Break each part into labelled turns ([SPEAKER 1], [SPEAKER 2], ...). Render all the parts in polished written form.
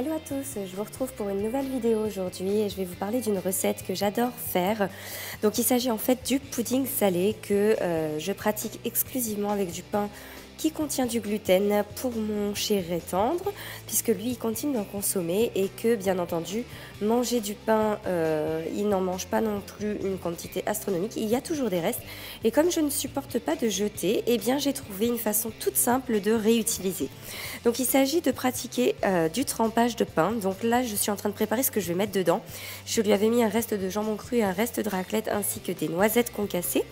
[SPEAKER 1] Hello à tous, je vous retrouve pour une nouvelle vidéo aujourd'hui et je vais vous parler d'une recette que j'adore faire. Donc il s'agit en fait du pudding salé que je pratique exclusivement avec du pain qui contient du gluten pour mon chéri tendre, puisque lui il continue d'en consommer et que bien entendu manger du pain, il n'en mange pas non plus une quantité astronomique, il y a toujours des restes et comme je ne supporte pas de jeter, eh bien j'ai trouvé une façon toute simple de réutiliser. Donc il s'agit de pratiquer du trempage de pain. Donc là je suis en train de préparer ce que je vais mettre dedans. Je lui avais mis un reste de jambon cru et un reste de raclette ainsi que des noisettes concassées.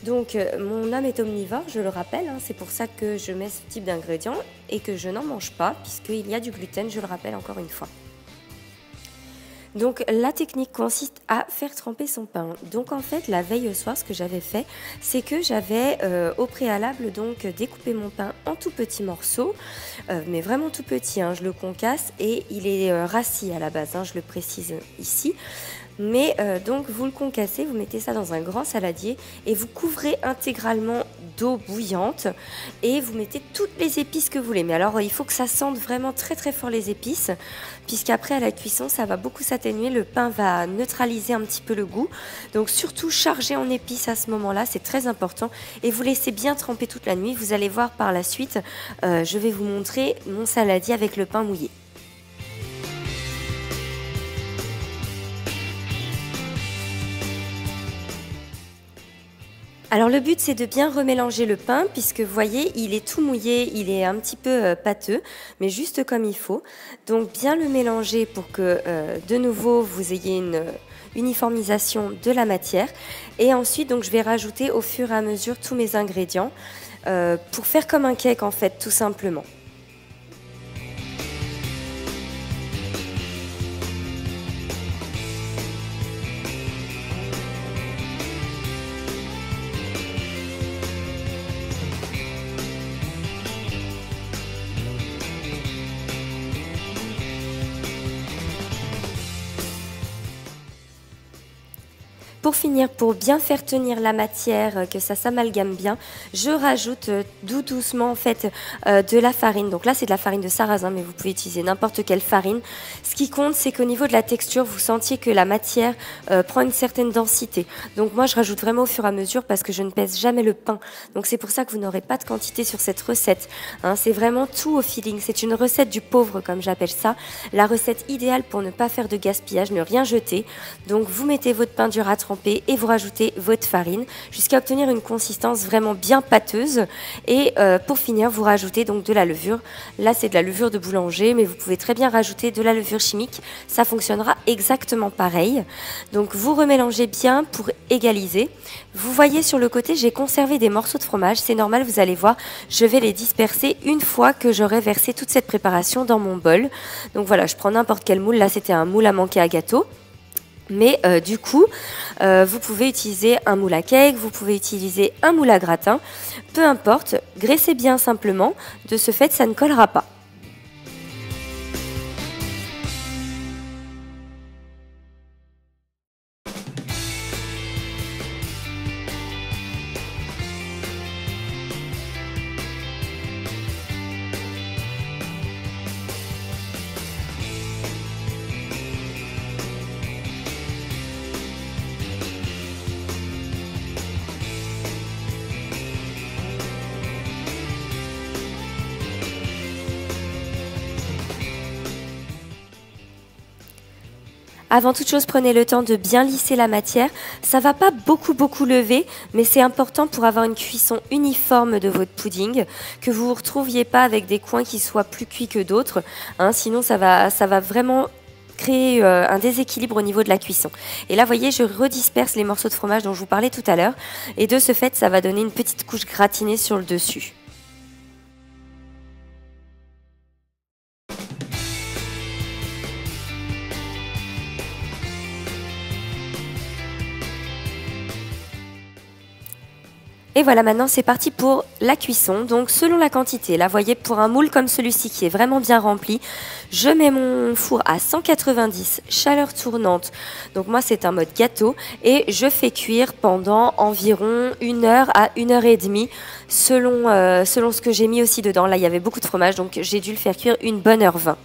[SPEAKER 1] Donc mon âme est omnivore, je le rappelle, hein, c'est pour ça que je mets ce type d'ingrédients et que je n'en mange pas puisqu'il y a du gluten, je le rappelle encore une fois. Donc la technique consiste à faire tremper son pain. Donc en fait la veille au soir ce que j'avais fait c'est que j'avais au préalable donc découpé mon pain en tout petits morceaux, mais vraiment tout petit, hein, je le concasse et il est rassis à la base, hein, je le précise ici. Mais donc vous le concassez, vous mettez ça dans un grand saladier et vous couvrez intégralement d'eau bouillante et vous mettez toutes les épices que vous voulez. Mais alors il faut que ça sente vraiment très très fort les épices, puisqu'après à la cuisson ça va beaucoup s'atténuer, le pain va neutraliser un petit peu le goût. Donc surtout chargez en épices à ce moment-là, c'est très important et vous laissez bien tremper toute la nuit. Vous allez voir par la suite, je vais vous montrer mon saladier avec le pain mouillé. Alors le but c'est de bien remélanger le pain puisque vous voyez il est tout mouillé, il est un petit peu pâteux mais juste comme il faut. Donc bien le mélanger pour que de nouveau vous ayez une uniformisation de la matière et ensuite donc je vais rajouter au fur et à mesure tous mes ingrédients pour faire comme un cake en fait tout simplement. Pour finir, pour bien faire tenir la matière, que ça s'amalgame bien, je rajoute doucement en fait de la farine. Donc là c'est de la farine de sarrasin mais vous pouvez utiliser n'importe quelle farine. Ce qui compte c'est qu'au niveau de la texture vous sentiez que la matière prend une certaine densité. Donc moi je rajoute vraiment au fur et à mesure parce que je ne pèse jamais le pain. Donc c'est pour ça que vous n'aurez pas de quantité sur cette recette. Hein, c'est vraiment tout au feeling. C'est une recette du pauvre comme j'appelle ça. La recette idéale pour ne pas faire de gaspillage, ne rien jeter. Donc vous mettez votre pain dur à tremper et vous rajoutez votre farine jusqu'à obtenir une consistance vraiment bien pâteuse et pour finir vous rajoutez donc de la levure. Là c'est de la levure de boulanger mais vous pouvez très bien rajouter de la levure chimique, ça fonctionnera exactement pareil. Donc vous remélangez bien pour égaliser. Vous voyez sur le côté j'ai conservé des morceaux de fromage, c'est normal, vous allez voir, je vais les disperser une fois que j'aurai versé toute cette préparation dans mon bol. Donc voilà, je prends n'importe quel moule, là c'était un moule à manquer à gâteau. Mais du coup, vous pouvez utiliser un moule à cake, vous pouvez utiliser un moule à gratin, peu importe, graissez bien simplement, de ce fait ça ne collera pas. Avant toute chose, prenez le temps de bien lisser la matière. Ça va pas beaucoup lever, mais c'est important pour avoir une cuisson uniforme de votre pudding, que vous vous retrouviez pas avec des coins qui soient plus cuits que d'autres. Hein, sinon, ça va vraiment créer un déséquilibre au niveau de la cuisson. Et là, vous voyez, je redisperse les morceaux de fromage dont je vous parlais tout à l'heure. Et de ce fait, ça va donner une petite couche gratinée sur le dessus. Et voilà, maintenant c'est parti pour la cuisson. Donc selon la quantité, là vous voyez pour un moule comme celui-ci qui est vraiment bien rempli, je mets mon four à 190, chaleur tournante. Donc moi c'est un mode gâteau et je fais cuire pendant environ 1 heure à 1 heure et demie selon ce que j'ai mis aussi dedans. Là il y avait beaucoup de fromage donc j'ai dû le faire cuire une bonne heure 20.